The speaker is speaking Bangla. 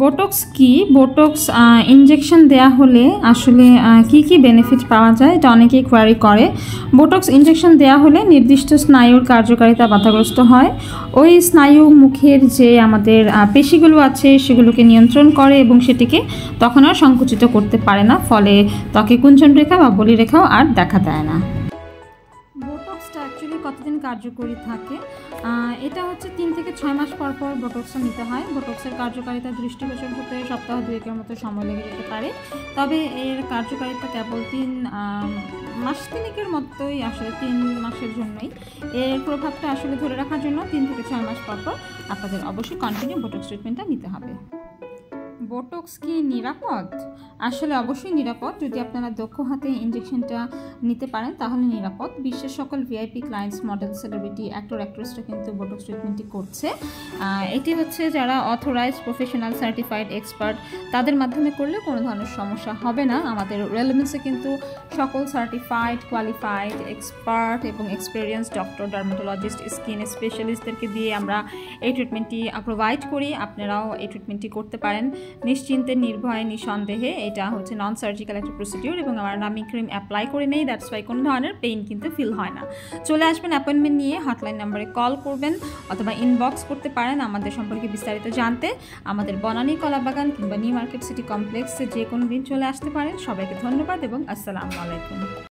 বোটক্স কি? বোটক্স ইনজেকশন দেয়া হলে আসলে কি কি বেনিফিট পাওয়া যায় এটা অনেকেই কোয়ারি করে। বোটক্স ইনজেকশন দেয়া হলে নির্দিষ্ট স্নায়ুর কার্যকারিতা বাধাগ্রস্ত হয়। ওই স্নায়ু মুখের যে আমাদের পেশিগুলো আছে সেগুলোকে নিয়ন্ত্রণ করে এবং সেটিকে তখন আর সংকুচিত করতে পারে না, ফলে ত্বকে কুঞ্চন রেখা বা বলিরেখাও আর দেখা দেয় না। বোটক্সটা অ্যাকচুয়ালি কতদিন কার্যকরী থাকে? এটা হচ্ছে 3 থেকে 6 মাস পর পর বোটক্সটা নিতে হয়। বোটক্সের কার্যকারিতা দৃষ্টিগোচর হতে সপ্তাহ 2-1 মতো সময় লেগে যেতে পারে, তবে এর কার্যকারিতা কেবল 3 মাস 3 মতোই, আসলে 3 মাসের জন্যই। এর প্রভাবটা আসলে ধরে রাখার জন্য 3 থেকে 6 মাস পর পর আপনাদের অবশ্যই কন্টিনিউ বোটক্স ট্রিটমেন্টটা নিতে হবে। বোটক্স কি নিরাপদ? আসলে অবশ্যই নিরাপদ। যদি আপনারা দক্ষ হাতে ইনজেকশনটা নিতে পারেন তাহলে নিরাপদ। বিশ্বের সকল VIP clients, model, celebrity, actor, অ্যাক্ট্রেসরা কিন্তু বোটক্স ট্রিটমেন্টটি করছে। এটি হচ্ছে যারা অথরাইজ, প্রফেশনাল, সার্টিফাইড, এক্সপার্ট, তাদের মাধ্যমে করলে কোনো ধরনের সমস্যা হবে না। আমাদের রেলেভেন্সে কিন্তু সকল সার্টিফাইড, কোয়ালিফাইড, এক্সপার্ট এবং এক্সপিরিয়েন্স ডক্টর, ডার্মাটোলজিস্ট, স্কিন স্পেশালিস্টদেরকে দিয়ে আমরা এই ট্রিটমেন্টটি প্রোভাইড করি। আপনারাও এই ট্রিটমেন্টটি করতে পারেন নিশ্চিন্তে, নির্ভয়ে, নিঃসন্দেহে। এটা হচ্ছে নন সার্জিক্যাল একটা প্রসিডিউর এবং আমরা নামি ক্রিম অ্যাপ্লাই করে নেই, দ্যাটস ওয়াই কোনো ধরনের পেইন কিন্তু ফিল হয় না। চলে আসবেন, অ্যাপয়েন্টমেন্ট নিয়ে হটলাইন নাম্বারে কল করবেন অথবা ইনবক্স করতে পারেন আমাদের সম্পর্কে বিস্তারিত জানতে। আমাদের বনানী কলাবাগান কিংবা নিউ মার্কেট সিটি কমপ্লেক্সে যে কোনো দিন চলে আসতে পারেন। সবাইকে ধন্যবাদ এবং আসসালামু আলাইকুম।